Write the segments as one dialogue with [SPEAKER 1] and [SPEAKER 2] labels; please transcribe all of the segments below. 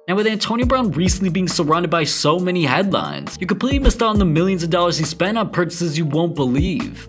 [SPEAKER 1] Now with Antonio Brown recently being surrounded by so many headlines, you completely missed out on the millions of dollars he spent on purchases you won't believe.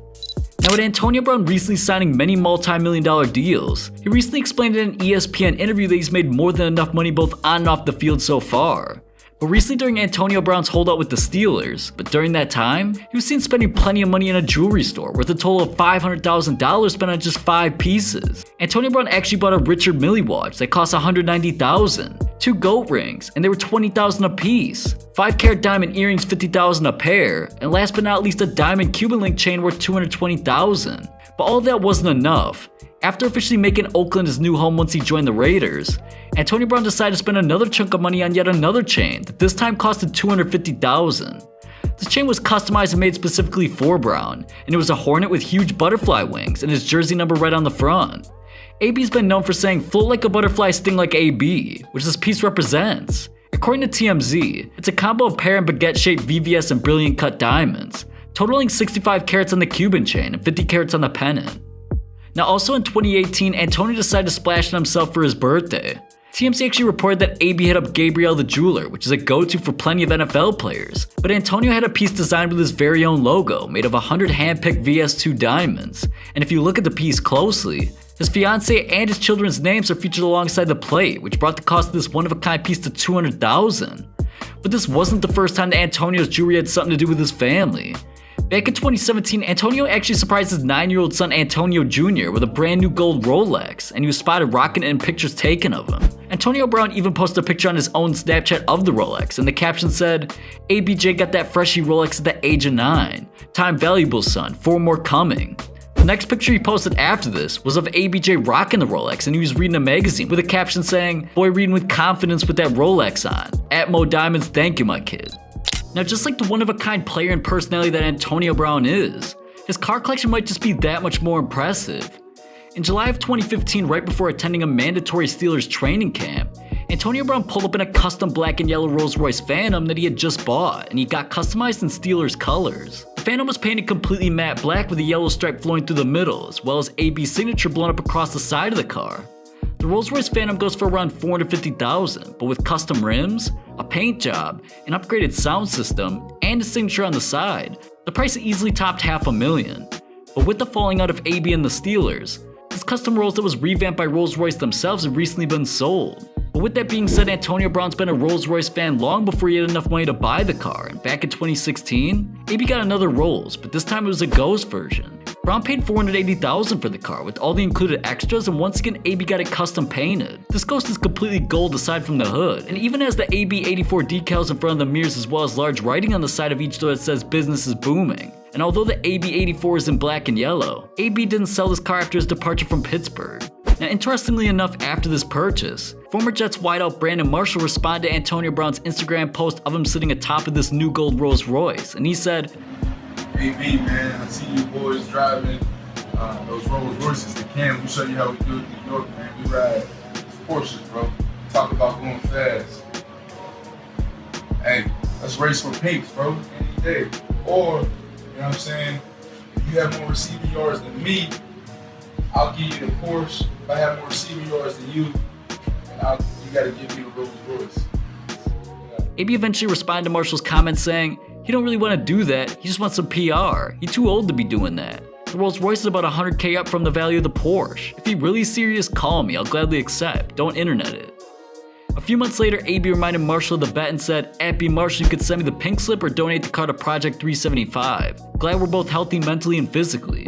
[SPEAKER 1] Now with Antonio Brown recently signing many multi-million-dollar deals, he recently explained in an ESPN interview that he's made more than enough money both on and off the field so far. But recently during Antonio Brown's holdout with the Steelers, but during that time, he was seen spending plenty of money in a jewelry store worth a total of $500,000 spent on just 5 pieces. Antonio Brown actually bought a Richard Mille watch that cost $190,000, 2 goat rings, and they were $20,000 a piece, 5-carat diamond earrings $50,000 a pair, and last but not least a diamond Cuban link chain worth $220,000. But all of that wasn't enough. After officially making Oakland his new home once he joined the Raiders, Antonio Brown decided to spend another chunk of money on yet another chain that this time costed $250,000. This chain was customized and made specifically for Brown, and it was a hornet with huge butterfly wings and his jersey number right on the front. AB's been known for saying "float like a butterfly, sting like AB," which this piece represents. According to TMZ, it's a combo of pear and baguette-shaped VVS and brilliant cut diamonds, totaling 65 carats on the Cuban chain and 50 carats on the pennant. Now also in 2018, Antonio decided to splash on himself for his birthday. TMZ actually reported that AB hit up Gabriel the jeweler, which is a go-to for plenty of NFL players, but Antonio had a piece designed with his very own logo, made of 100 hand-picked VS2 diamonds, and if you look at the piece closely, his fiancée and his children's names are featured alongside the plate, which brought the cost of this one-of-a-kind piece to $200,000. But this wasn't the first time that Antonio's jewelry had something to do with his family. Back in 2017, Antonio actually surprised his 9-year-old son Antonio Jr. with a brand new gold Rolex, and he was spotted rocking it in pictures taken of him. Antonio Brown even posted a picture on his own Snapchat of the Rolex, and the caption said, "ABJ got that freshy Rolex at the age of 9. Time valuable, son, 4 more coming." The next picture he posted after this was of ABJ rocking the Rolex, and he was reading a magazine with a caption saying, "Boy reading with confidence with that Rolex on. Atmo Diamonds, thank you my kid." Now just like the one-of-a-kind player and personality that Antonio Brown is, his car collection might just be that much more impressive. In July of 2015, right before attending a mandatory Steelers training camp, Antonio Brown pulled up in a custom black and yellow Rolls-Royce Phantom that he had just bought, and he got customized in Steelers colors. The Phantom was painted completely matte black with a yellow stripe flowing through the middle, as well as AB's signature blown up across the side of the car. The Rolls-Royce Phantom goes for around $450,000, but with custom rims, a paint job, an upgraded sound system, and a signature on the side, the price easily topped $500,000. But with the falling out of AB and the Steelers, this custom Rolls that was revamped by Rolls-Royce themselves had recently been sold. But with that being said, Antonio Brown's been a Rolls-Royce fan long before he had enough money to buy the car, and back in 2016, AB got another Rolls, but this time it was a Ghost version. Brown paid $480,000 for the car with all the included extras, and once again AB got it custom painted. This Ghost is completely gold aside from the hood, and even has the AB84 decals in front of the mirrors as well as large writing on the side of each door that says "Business is booming." And although the AB84 is in black and yellow, AB didn't sell this car after his departure from Pittsburgh. Now interestingly enough, after this purchase, former Jets wideout Brandon Marshall responded to Antonio Brown's Instagram post of him sitting atop of this new gold Rolls Royce, and he said,
[SPEAKER 2] "AB, man, I see you boys driving those Rolls Royces to Cam. We show you how we do it in New York, man. We ride these Porsches, bro. Talk about going fast. Hey, let's race for pinks, bro, any day. Or, you know what I'm saying, if you have more receiving yards than me, I'll give you the Porsche. If I have more receiving yards than you, you gotta give me the Rolls Royce."
[SPEAKER 1] AB eventually responded to Marshall's comment saying, he don't really want to do that, he just wants some PR. He's too old to be doing that. The Rolls Royce is about $100K up from the value of the Porsche. If he's really serious, call me, I'll gladly accept. Don't internet it. A few months later, AB reminded Marshall of the bet and said, "AB Marshall, you could send me the pink slip or donate the car to Project 375. Glad we're both healthy mentally and physically."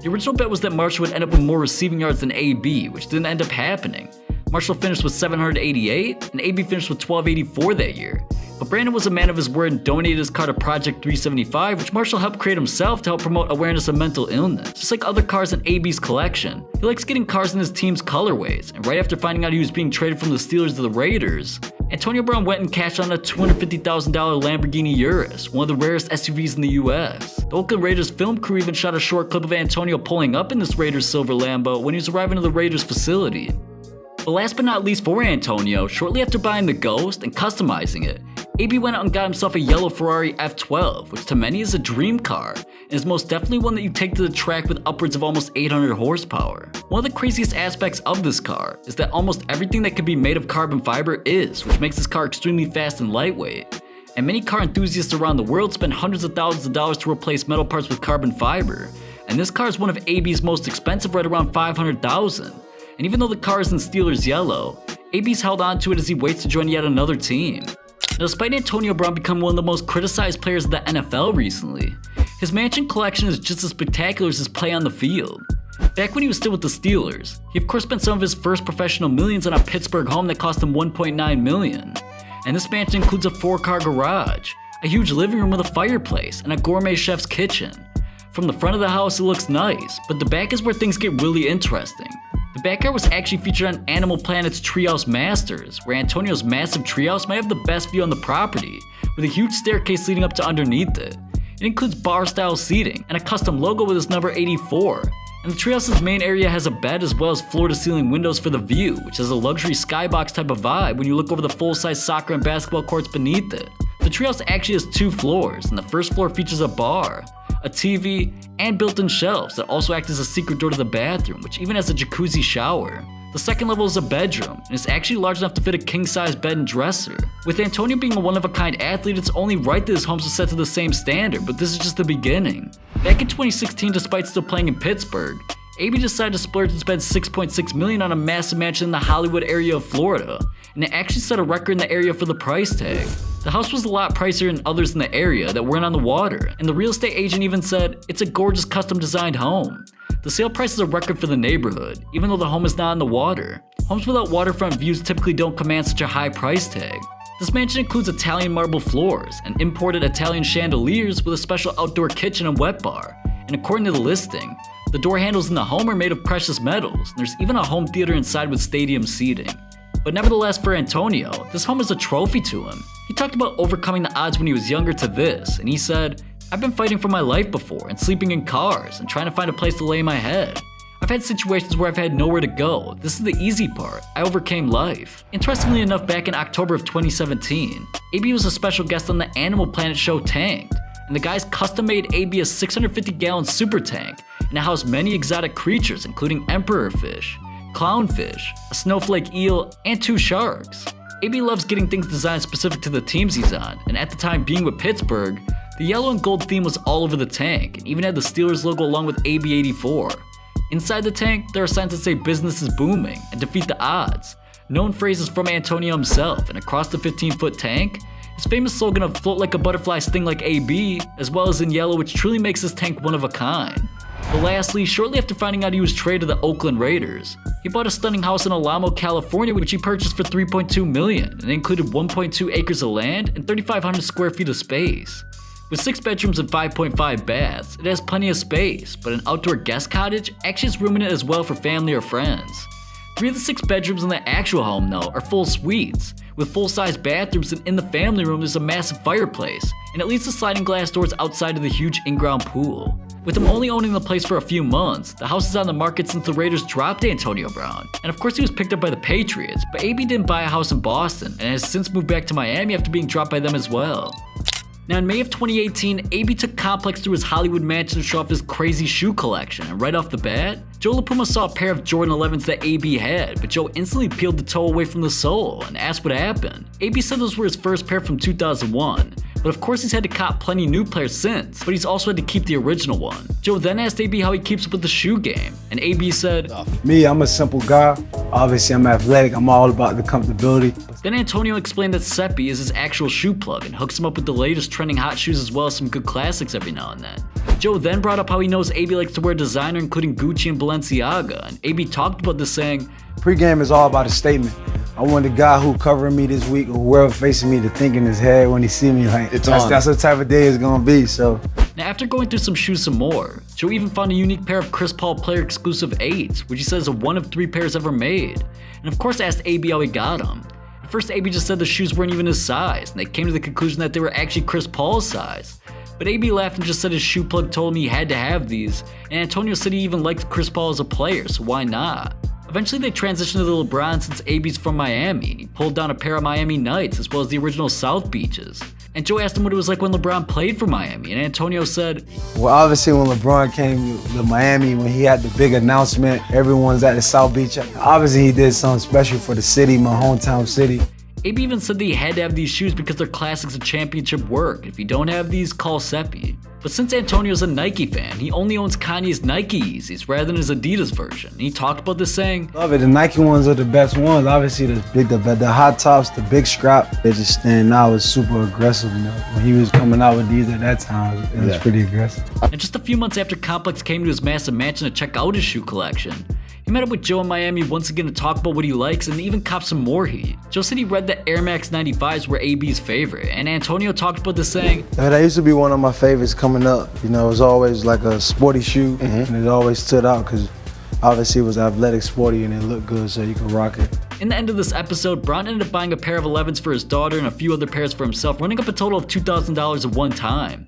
[SPEAKER 1] The original bet was that Marshall would end up with more receiving yards than AB, which didn't end up happening. Marshall finished with 788, and AB finished with 1284 that year. But Brandon was a man of his word and donated his car to Project 375, which Marshall helped create himself to help promote awareness of mental illness. Just like other cars in AB's collection, he likes getting cars in his team's colorways, and right after finding out he was being traded from the Steelers to the Raiders, Antonio Brown went and cashed on a $250,000 Lamborghini Urus, one of the rarest SUVs in the US. The Oakland Raiders film crew even shot a short clip of Antonio pulling up in this Raiders silver Lambo when he was arriving to the Raiders facility. But last but not least for Antonio, shortly after buying the Ghost and customizing it, AB went out and got himself a yellow Ferrari F12, which to many is a dream car, and is most definitely one that you take to the track with upwards of almost 800 horsepower. One of the craziest aspects of this car is that almost everything that could be made of carbon fiber is, which makes this car extremely fast and lightweight. And many car enthusiasts around the world spend hundreds of thousands of dollars to replace metal parts with carbon fiber, and this car is one of AB's most expensive, right around $500,000. And even though the car is in Steelers yellow, AB's held on to it as he waits to join yet another team. Now, despite Antonio Brown becoming one of the most criticized players of the NFL recently, his mansion collection is just as spectacular as his play on the field. Back when he was still with the Steelers, he of course spent some of his first professional millions on a Pittsburgh home that cost him $1.9 million. And this mansion includes a 4-car garage, a huge living room with a fireplace, and a gourmet chef's kitchen. From the front of the house it looks nice, but the back is where things get really interesting. The backyard was actually featured on Animal Planet's Treehouse Masters, where Antonio's massive treehouse might have the best view on the property, with a huge staircase leading up to underneath it. It includes bar-style seating, and a custom logo with his number 84. And the treehouse's main area has a bed as well as floor-to-ceiling windows for the view, which has a luxury skybox type of vibe when you look over the full-size soccer and basketball courts beneath it. The treehouse actually has 2 floors, and the first floor features a bar, a TV, and built-in shelves that also act as a secret door to the bathroom, which even has a jacuzzi shower. The second level is a bedroom, and it's actually large enough to fit a king-size bed and dresser. With Antonio being a one-of-a-kind athlete, it's only right that his homes are set to the same standard, but this is just the beginning. Back in 2016, despite still playing in Pittsburgh, AB decided to splurge and spend $6.6 million on a massive mansion in the Hollywood area of Florida, and it actually set a record in the area for the price tag. The house was a lot pricier than others in the area that weren't on the water, and the real estate agent even said, "It's a gorgeous custom designed home." The sale price is a record for the neighborhood, even though the home is not on the water. Homes without waterfront views typically don't command such a high price tag. This mansion includes Italian marble floors and imported Italian chandeliers with a special outdoor kitchen and wet bar, and according to the listing, the door handles in the home are made of precious metals, and there's even a home theater inside with stadium seating. But nevertheless, for Antonio, this home is a trophy to him. He talked about overcoming the odds when he was younger to this, and he said, "I've been fighting for my life before and sleeping in cars and trying to find a place to lay my head. I've had situations where I've had nowhere to go. This is the easy part. I overcame life." Interestingly enough, back in October of 2017, AB was a special guest on the Animal Planet show Tanked, and the guys custom-made AB a 650-gallon super tank, and it housed many exotic creatures including emperor fish, clownfish, a snowflake eel, and 2 sharks. AB loves getting things designed specific to the teams he's on, and at the time being with Pittsburgh, the yellow and gold theme was all over the tank, and even had the Steelers logo along with AB84. Inside the tank, there are signs that say "business is booming" and "defeat the odds," known phrases from Antonio himself, and across the 15-foot tank, his famous slogan of "float like a butterfly, sting like AB," as well as in yellow, which truly makes this tank one of a kind. But lastly, shortly after finding out he was traded to the Oakland Raiders, he bought a stunning house in Alamo, California, which he purchased for $3.2 million, and it included 1.2 acres of land and 3,500 square feet of space. With 6 bedrooms and 5.5 baths, it has plenty of space, but an outdoor guest cottage actually has room in it as well for family or friends. 3 of the 6 bedrooms in the actual home, though, are full suites, with full-size bathrooms, and in the family room there's a massive fireplace, and it leads to sliding glass doors outside of the huge in-ground pool. With him only owning the place for a few months, the house is on the market since the Raiders dropped Antonio Brown, and of course he was picked up by the Patriots, but AB didn't buy a house in Boston, and has since moved back to Miami after being dropped by them as well. Now in May of 2018, AB took Complex through his Hollywood mansion to show off his crazy shoe collection, and right off the bat, Joe LaPuma saw a pair of Jordan 11s that AB had, but Joe instantly peeled the toe away from the sole and asked what happened. AB said those were his first pair from 2001, but of course he's had to cop plenty new pairs since, but he's also had to keep the original one. Joe then asked AB how he keeps up with the shoe game, and AB said,
[SPEAKER 3] "Me, I'm a simple guy. Obviously I'm athletic, I'm all about the comfortability."
[SPEAKER 1] Then Antonio explained that Seppi is his actual shoe plug and hooks him up with the latest trending hot shoes as well as some good classics every now and then. Joe then brought up how he knows AB likes to wear designer including Gucci and Balenciaga, and AB talked about this saying,
[SPEAKER 3] "Pre-game is all about a statement. I want the guy who covering me this week or whoever facing me to think in his head when he see me like, that's the type of day it's gonna be, so."
[SPEAKER 1] Now after going through some shoes some more, Joe even found a unique pair of Chris Paul player exclusive 8s, which he says are one of 3 pairs ever made, and of course asked AB how he got them. At first AB just said the shoes weren't even his size, and they came to the conclusion that they were actually Chris Paul's size. But AB laughed and just said his shoe plug told him he had to have these, and Antonio said he even liked Chris Paul as a player, so why not? Eventually they transitioned to the LeBron since AB's from Miami, and he pulled down a pair of Miami Nights as well as the original South Beaches. And Joe asked him what it was like when LeBron played for Miami, and Antonio said,
[SPEAKER 3] well, obviously when LeBron came to Miami, when he had the big announcement, everyone's at the South Beach, obviously he did something special for the city, my hometown city.
[SPEAKER 1] AB even said that he had to have these shoes because they're classics of championship work. If you don't have these, call Seppi. But since Antonio's a Nike fan, he only owns Kanye's Nike Yeezys rather than his Adidas version. And he talked about this saying,
[SPEAKER 3] love it, the Nike ones are the best ones. Obviously the hot tops, the big strap, they just stand out. It's super aggressive, you know. When he was coming out with these at that time, it was pretty aggressive.
[SPEAKER 1] And just a few months after Complex came to his massive mansion to check out his shoe collection, he met up with Joe in Miami once again to talk about what he likes and even cop some more heat. Joe said he read that Air Max 95s were AB's favorite, and Antonio talked about this saying,
[SPEAKER 3] that used to be one of my favorites coming up. You know, it was always like a sporty shoe, and it always stood out because obviously it was athletic, sporty, and it looked good so you could rock it.
[SPEAKER 1] In the end of this episode, Bron ended up buying a pair of 11s for his daughter and a few other pairs for himself, running up a total of $2,000 at one time.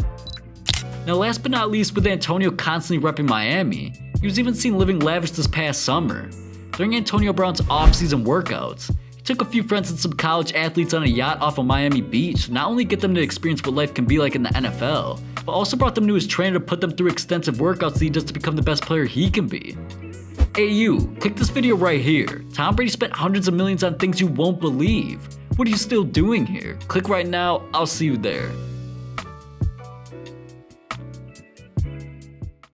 [SPEAKER 1] Now last but not least, with Antonio constantly repping Miami, he was even seen living lavish this past summer. During Antonio Brown's off-season workouts, he took a few friends and some college athletes on a yacht off of Miami Beach to not only get them to experience what life can be like in the NFL, but also brought them to his trainer to put them through extensive workouts that he does to become the best player he can be. Hey you, click this video right here. Tom Brady spent hundreds of millions on things you won't believe. What are you still doing here? Click right now, I'll see you there.